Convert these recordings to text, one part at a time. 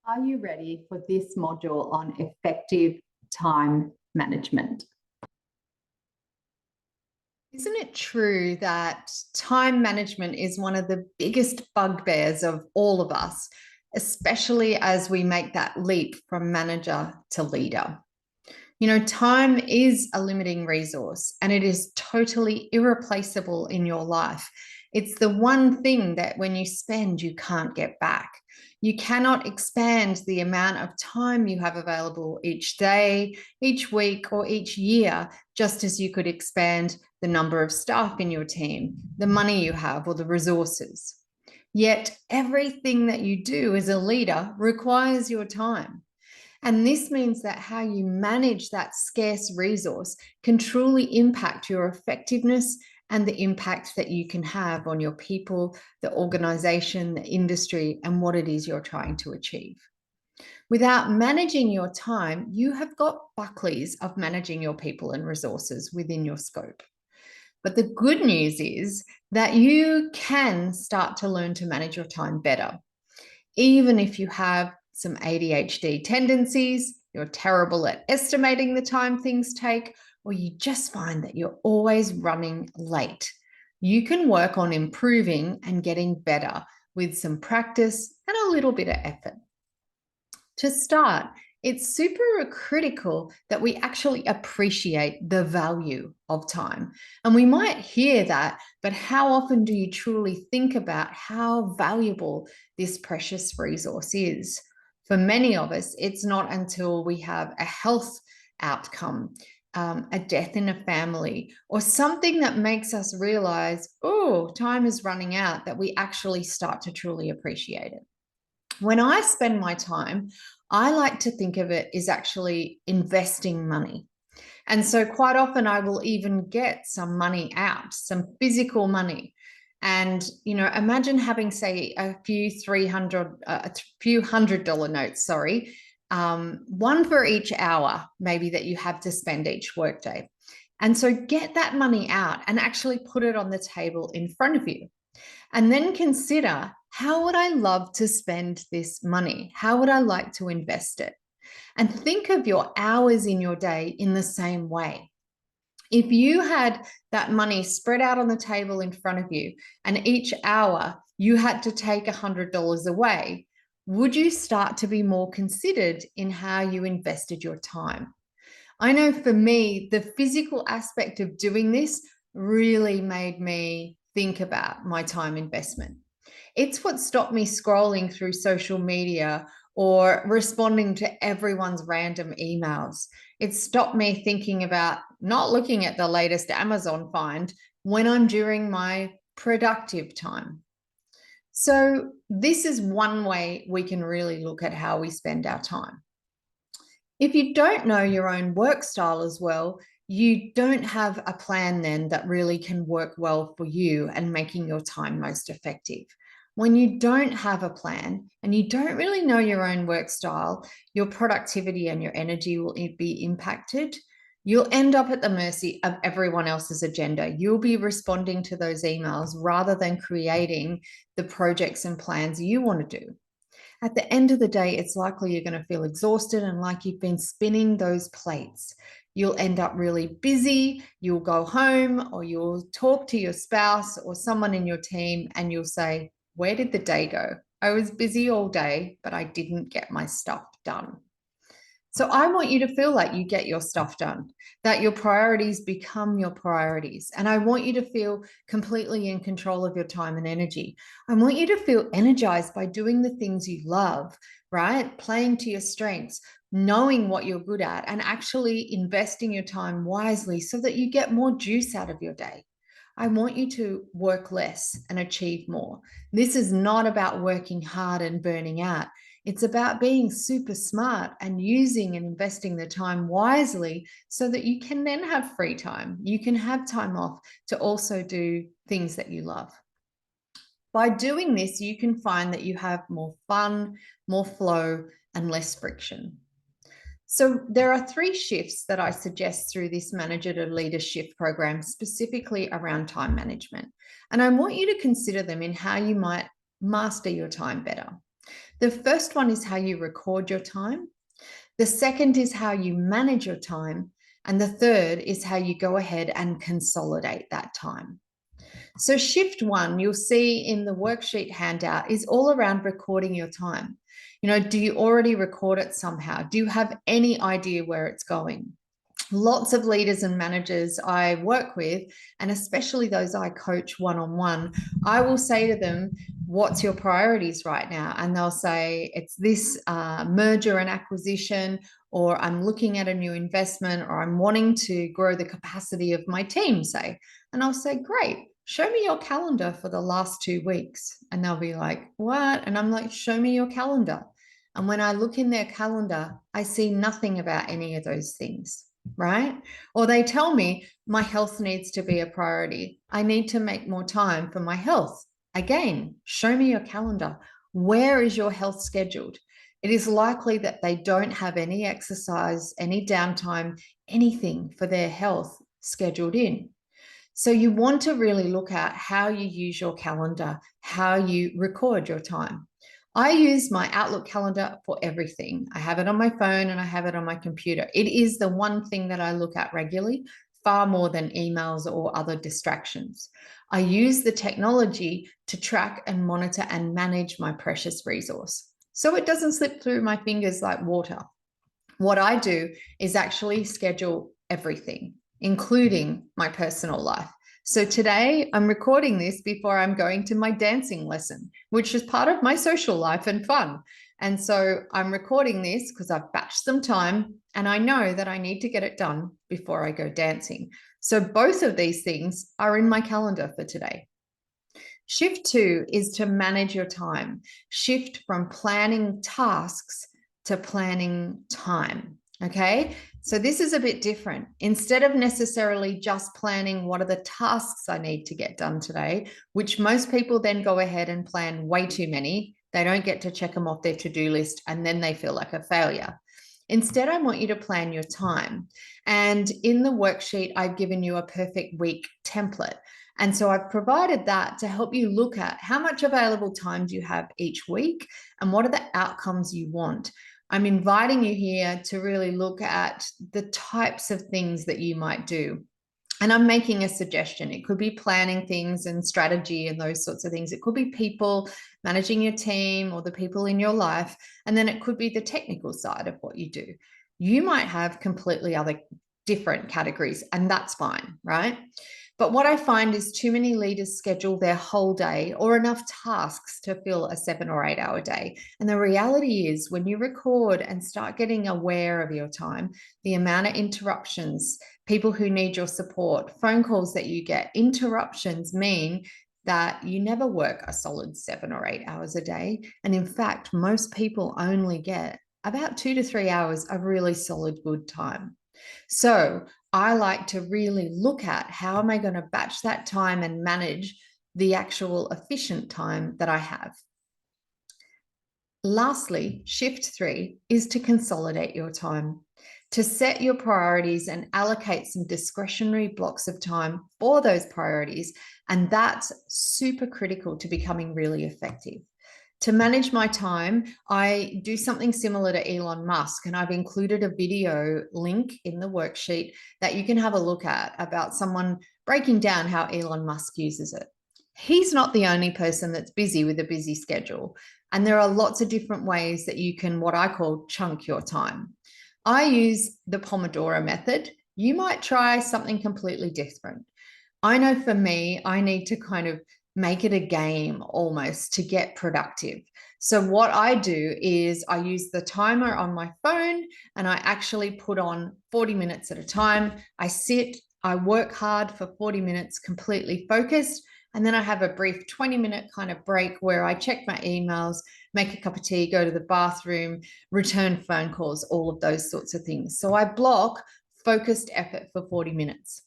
Are you ready for this module on effective time management? Isn't it true that time management is one of the biggest bugbears of all of us, especially as we make that leap from manager to leader? You know, time is a limiting resource and it is totally irreplaceable in your life. It's the one thing that when you spend, you can't get back. You cannot expand the amount of time you have available each day, each week, or each year, just as you could expand the number of staff in your team, the money you have, or the resources. Yet everything that you do as a leader requires your time. And this means that how you manage that scarce resource can truly impact your effectiveness and the impact that you can have on your people, the organization, the industry, and what it is you're trying to achieve. Without managing your time, you have got buckleys of managing your people and resources within your scope. But the good news is that you can start to learn to manage your time better, even if you have some ADHD tendencies, you're terrible at estimating the time things take, or you just find that you're always running late. You can work on improving and getting better with some practice and a little bit of effort. To start, it's super critical that we actually appreciate the value of time. And we might hear that, but how often do you truly think about how valuable this precious resource is? For many of us, it's not until we have a health outcome, a death in a family, or something that makes us realize, oh, time is running out, that we actually start to truly appreciate it. When I spend my time, I like to think of it as actually investing money. And so quite often I will even get some money out, some physical money. And, you know, imagine having, say, a few $100 notes, one for each hour, maybe, that you have to spend each workday. And so get that money out and actually put it on the table in front of you. And then consider, how would I love to spend this money? How would I like to invest it? And think of your hours in your day in the same way. If you had that money spread out on the table in front of you, and each hour you had to take $100 away, would you start to be more considered in how you invested your time? I know for me, the physical aspect of doing this really made me think about my time investment. It's what stopped me scrolling through social media or responding to everyone's random emails. It stopped me thinking about not looking at the latest Amazon find when I'm during my productive time. So this is one way we can really look at how we spend our time. If you don't know your own work style as well, you don't have a plan then that really can work well for you and making your time most effective. When you don't have a plan and you don't really know your own work style, your productivity and your energy will be impacted. You'll end up at the mercy of everyone else's agenda. You'll be responding to those emails rather than creating the projects and plans you want to do. At the end of the day, it's likely you're going to feel exhausted and like you've been spinning those plates. You'll end up really busy. You'll go home or you'll talk to your spouse or someone in your team and you'll say, where did the day go? I was busy all day, but I didn't get my stuff done. So I want you to feel like you get your stuff done, that your priorities become your priorities. And I want you to feel completely in control of your time and energy. I want you to feel energized by doing the things you love, right? Playing to your strengths, knowing what you're good at, and actually investing your time wisely so that you get more juice out of your day. I want you to work less and achieve more. This is not about working hard and burning out. It's about being super smart and using and investing the time wisely so that you can then have free time. You can have time off to also do things that you love. By doing this, you can find that you have more fun, more flow, and less friction. So there are 3 shifts that I suggest through this Manager to Leader Shift program, specifically around time management. And I want you to consider them in how you might master your time better. The first one is how you record your time. The second is how you manage your time. And the third is how you go ahead and consolidate that time. So shift one, you'll see in the worksheet handout, is all around recording your time. You know, do you already record it somehow? Do you have any idea where it's going? Lots of leaders and managers I work with, and especially those I coach one-on-one, I will say to them, what's your priorities right now? And they'll say, it's this merger and acquisition, or I'm looking at a new investment, or I'm wanting to grow the capacity of my team, say. And I'll say, great, show me your calendar for the last 2 weeks. And they'll be like, what? And I'm like, show me your calendar. And when I look in their calendar, I see nothing about any of those things, right? Or they tell me my health needs to be a priority. I need to make more time for my health. Again, show me your calendar. Where is your health scheduled? It is likely that they don't have any exercise, any downtime, anything for their health scheduled in. So you want to really look at how you use your calendar, how you record your time. I use my Outlook calendar for everything. I have it on my phone and I have it on my computer. It is the one thing that I look at regularly, far more than emails or other distractions. I use the technology to track and monitor and manage my precious resource, so it doesn't slip through my fingers like water. What I do is actually schedule everything, including my personal life. So today I'm recording this before I'm going to my dancing lesson, which is part of my social life and fun. And so I'm recording this because I've batched some time and I know that I need to get it done before I go dancing. So both of these things are in my calendar for today. Shift two is to manage your time. Shift from planning tasks to planning time. Okay, so this is a bit different. Instead of necessarily just planning what are the tasks I need to get done today, which most people then go ahead and plan way too many, they don't get to check them off their to-do list and then they feel like a failure. Instead, I want you to plan your time. And in the worksheet, I've given you a perfect week template. And so I've provided that to help you look at how much available time do you have each week and what are the outcomes you want. I'm inviting you here to really look at the types of things that you might do. And I'm making a suggestion. It could be planning things and strategy and those sorts of things. It could be people, managing your team or the people in your life. And then it could be the technical side of what you do. You might have completely other different categories, and that's fine, right? But what I find is too many leaders schedule their whole day or enough tasks to fill a 7 or 8 hour day. And the reality is when you record and start getting aware of your time, the amount of interruptions, people who need your support, phone calls that you get, interruptions mean that you never work a solid 7 or 8 hours a day. And in fact, most people only get about 2 to 3 hours of really solid good time. So I like to really look at how am I going to batch that time and manage the actual efficient time that I have. Lastly, shift three is to consolidate your time, to set your priorities and allocate some discretionary blocks of time for those priorities. And that's super critical to becoming really effective. To manage my time, I do something similar to Elon Musk, and I've included a video link in the worksheet that you can have a look at about someone breaking down how Elon Musk uses it. He's not the only person that's busy with a busy schedule, and there are lots of different ways that you can, what I call, chunk your time. I use the Pomodoro method. You might try something completely different. I know for me, I need to kind of make it a game almost to get productive. So what I do is I use the timer on my phone and I actually put on 40 minutes at a time. I sit, I work hard for 40 minutes, completely focused. And then I have a brief 20-minute kind of break where I check my emails, make a cup of tea, go to the bathroom, return phone calls, all of those sorts of things. So I block focused effort for 40 minutes.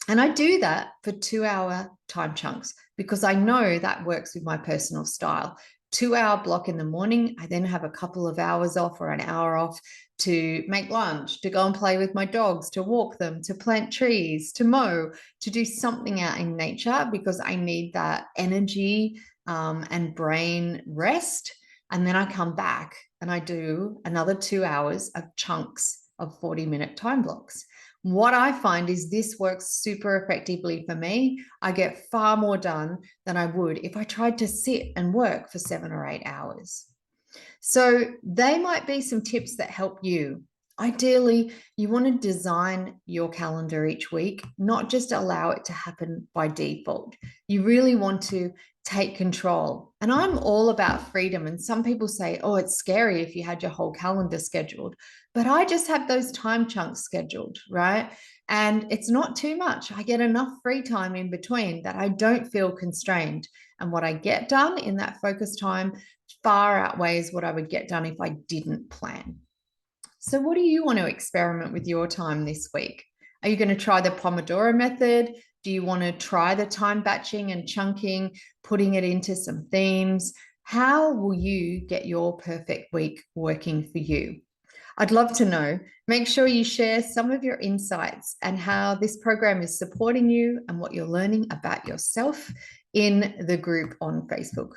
And I do that for 2-hour time chunks because I know that works with my personal style. 2-hour block in the morning. I then have a couple of hours off or an hour off to make lunch, to go and play with my dogs, to walk them, to plant trees, to mow, to do something out in nature because I need that energy and brain rest. And then I come back and I do another 2 hours of chunks of 40-minute time blocks. What I find is this works super effectively for me. I get far more done than I would if I tried to sit and work for 7 or 8 hours. So they might be some tips that help you. Ideally, you want to design your calendar each week, not just allow it to happen by default. You really want to take control. And I'm all about freedom. And some people say, oh, it's scary if you had your whole calendar scheduled. But I just have those time chunks scheduled, right? And it's not too much. I get enough free time in between that I don't feel constrained. And what I get done in that focus time far outweighs what I would get done if I didn't plan. So what do you want to experiment with your time this week? Are you going to try the Pomodoro method? Do you want to try the time batching and chunking, putting it into some themes? How will you get your perfect week working for you? I'd love to know. Make sure you share some of your insights and how this program is supporting you and what you're learning about yourself in the group on Facebook.